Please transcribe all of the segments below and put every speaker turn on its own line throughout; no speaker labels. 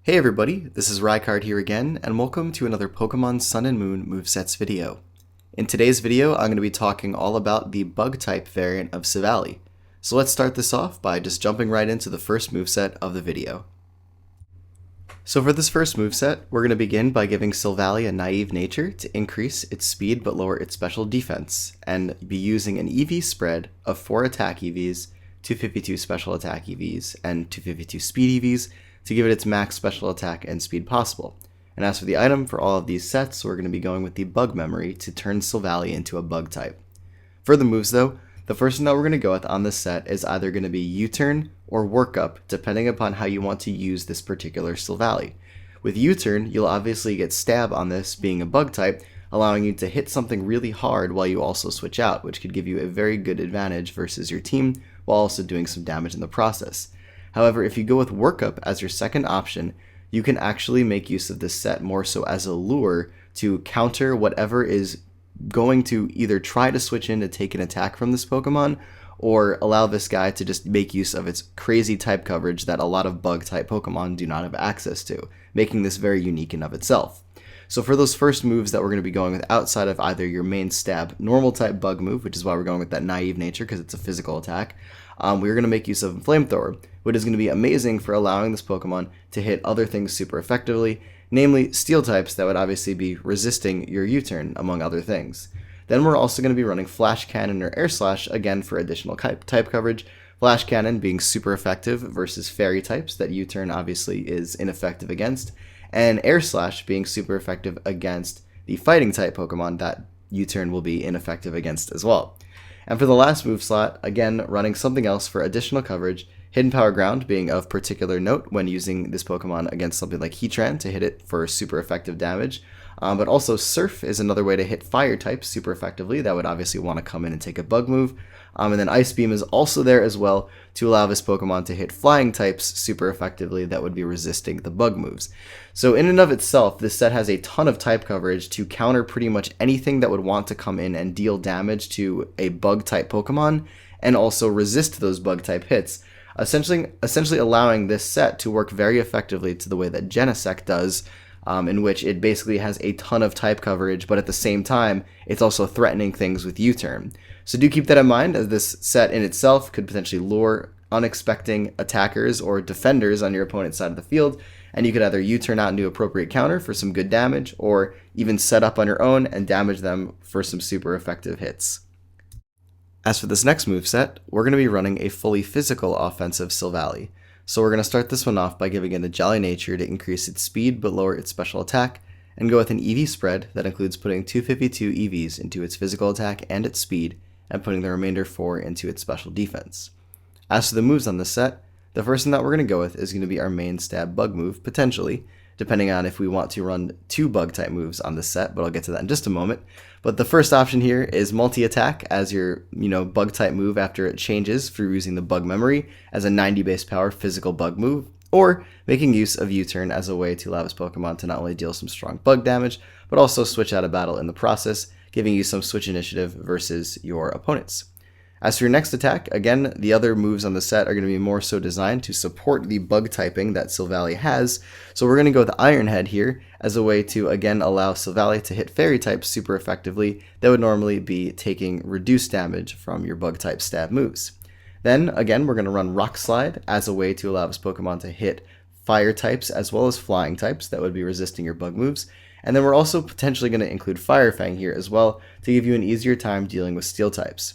Hey everybody, this is Rykard here again, and welcome to another Pokemon Sun and Moon Movesets video. In today's video, I'm going to be talking all about the Bug-type variant of Silvally. So let's start this off by just jumping right into the first moveset of the video. So for this first moveset, we're going to begin by giving Silvally a naive nature to increase its speed but lower its special defense, and be using an EV spread of 4 attack EVs, 252 special attack EVs, and 252 speed EVs to give it its max special attack and speed possible. And as for the item for all of these sets, we're going to be going with the Bug Memory to turn Silvally into a Bug type. For the moves though, the first one that we're going to go with on this set is either going to be U-turn or Workup, depending upon how you want to use this particular Silvally. With U-turn, you'll obviously get Stab on this being a Bug type, allowing you to hit something really hard while you also switch out, which could give you a very good advantage versus your team while also doing some damage in the process. However, if you go with Workup as your second option, you can actually make use of this set more so as a lure to counter whatever is going to either try to switch in to take an attack from this Pokemon, or allow this guy to just make use of its crazy type coverage that a lot of Bug-type Pokemon do not have access to, making this very unique in of itself. So for those first moves that we're going to be going with outside of either your main Stab normal type Bug move, which is why we're going with that naive nature because it's a physical attack, we're going to make use of Flamethrower, which is going to be amazing for allowing this Pokemon to hit other things super effectively, namely Steel types that would obviously be resisting your U-turn, among other things. Then we're also going to be running Flash Cannon or Air Slash, again for additional type coverage, Flash Cannon being super effective versus Fairy types that U-turn obviously is ineffective against, and Air Slash being super effective against the Fighting type Pokemon that U-turn will be ineffective against as well. And for the last move slot, again running something else for additional coverage, Hidden Power Ground being of particular note when using this Pokemon against something like Heatran to hit it for super effective damage. But also Surf is another way to hit Fire types super effectively that would obviously want to come in and take a Bug move. And then Ice Beam is also there as well to allow this Pokemon to hit Flying types super effectively that would be resisting the Bug moves. So in and of itself, this set has a ton of type coverage to counter pretty much anything that would want to come in and deal damage to a Bug type Pokemon, and also resist those Bug type hits, essentially allowing this set to work very effectively to the way that Genesect does, in which it basically has a ton of type coverage, but at the same time, it's also threatening things with U-turn. So do keep that in mind, as this set in itself could potentially lure unexpected attackers or defenders on your opponent's side of the field, and you could either U-turn out into appropriate counter for some good damage, or even set up on your own and damage them for some super effective hits. As for this next moveset, we're going to be running a fully physical offensive Silvally. So we're going to start this one off by giving it a Jolly Nature to increase its speed but lower its special attack, and go with an EV spread that includes putting 252 EVs into its physical attack and its speed, and putting the remainder 4 into its special defense. As for the moves on this set, the first one that we're going to go with is going to be our main Stab Bug move, potentially, depending on if we want to run 2 Bug type moves on this set, but I'll get to that in just a moment. But the first option here is multi-attack as your Bug type move after it changes through using the Bug Memory as a 90 base power physical Bug move, or making use of U-turn as a way to allow this Pokemon to not only deal some strong Bug damage, but also switch out of battle in the process, giving you some switch initiative versus your opponents. As for your next attack, again, the other moves on the set are going to be more so designed to support the Bug typing that Silvally has, so we're going to go with Iron Head here as a way to, again, allow Silvally to hit Fairy types super effectively that would normally be taking reduced damage from your Bug type Stab moves. Then, again, we're going to run Rock Slide as a way to allow this Pokemon to hit Fire types as well as Flying types that would be resisting your Bug moves. And then we're also potentially going to include Fire Fang here as well to give you an easier time dealing with Steel types.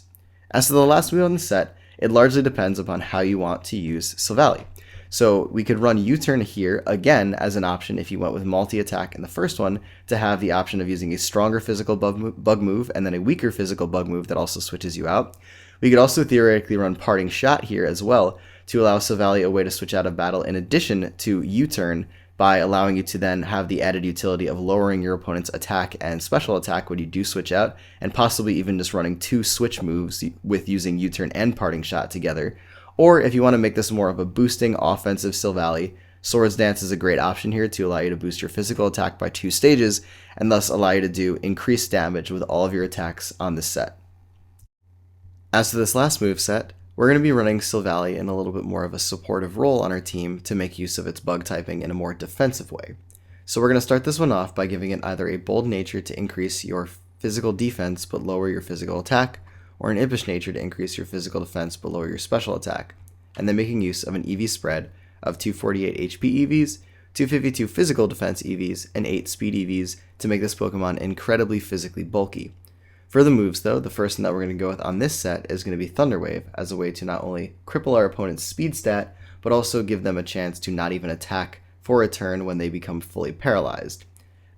As to the last move on the set, it largely depends upon how you want to use Silvally. So we could run U-turn here again as an option if you went with multi-attack in the first one, to have the option of using a stronger physical bug move and then a weaker physical bug move that also switches you out. We could also theoretically run Parting Shot here as well to allow Silvally a way to switch out of battle in addition to U-turn, by allowing you to then have the added utility of lowering your opponent's attack and special attack when you do switch out, and possibly even just running 2 switch moves with using U-turn and Parting Shot together. Or if you want to make this more of a boosting offensive Silvally, Swords Dance is a great option here to allow you to boost your physical attack by 2 stages, and thus allow you to do increased damage with all of your attacks on this set. As to this last move set, we're going to be running Silvally in a little bit more of a supportive role on our team to make use of its bug typing in a more defensive way. So we're going to start this one off by giving it either a bold nature to increase your physical defense but lower your physical attack, or an impish nature to increase your physical defense but lower your special attack, and then making use of an EV spread of 248 HP EVs, 252 physical defense EVs, and 8 speed EVs to make this Pokemon incredibly physically bulky. For the moves though, the first one that we're going to go with on this set is going to be Thunder Wave, as a way to not only cripple our opponent's speed stat, but also give them a chance to not even attack for a turn when they become fully paralyzed.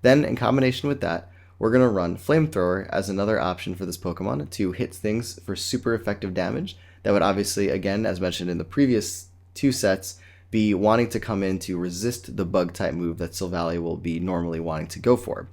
Then, in combination with that, we're going to run Flamethrower as another option for this Pokemon to hit things for super effective damage that would obviously, again, as mentioned in the previous two sets, be wanting to come in to resist the bug type move that Silvally will be normally wanting to go for.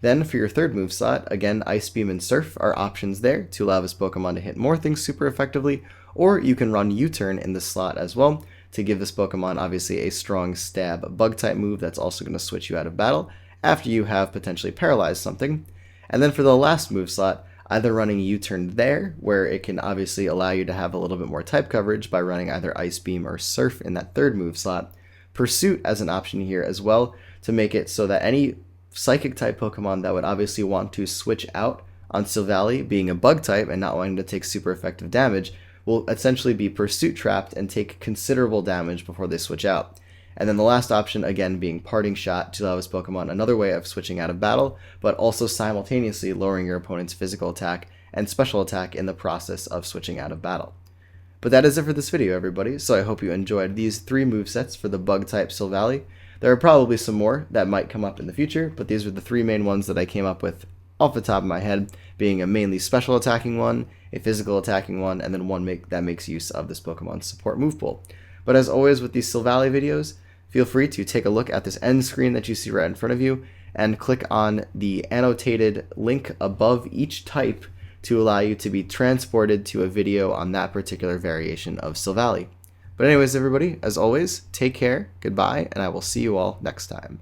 Then for your third move slot, again, Ice Beam and Surf are options there to allow this Pokemon to hit more things super effectively, or you can run U-Turn in this slot as well to give this Pokemon obviously a strong stab bug type move that's also going to switch you out of battle after you have potentially paralyzed something. And then for the last move slot, either running U-Turn there, where it can obviously allow you to have a little bit more type coverage by running either Ice Beam or Surf in that third move slot. Pursuit as an option here as well to make it so that any Psychic type Pokemon that would obviously want to switch out on Silvally, being a bug type and not wanting to take super effective damage, will essentially be Pursuit trapped and take considerable damage before they switch out. And then the last option, again, being Parting Shot to allow this Pokemon another way of switching out of battle, but also simultaneously lowering your opponent's physical attack and special attack in the process of switching out of battle. But that is it for this video, everybody, so I hope you enjoyed these 3 movesets for the bug type Silvally. There are probably some more that might come up in the future, but these were the 3 main ones that I came up with off the top of my head, being a mainly special attacking one, a physical attacking one, and then one that makes use of this Pokemon's support move pool. But as always with these Silvally videos, feel free to take a look at this end screen that you see right in front of you, and click on the annotated link above each type to allow you to be transported to a video on that particular variation of Silvally. But anyways, everybody, as always, take care, goodbye, and I will see you all next time.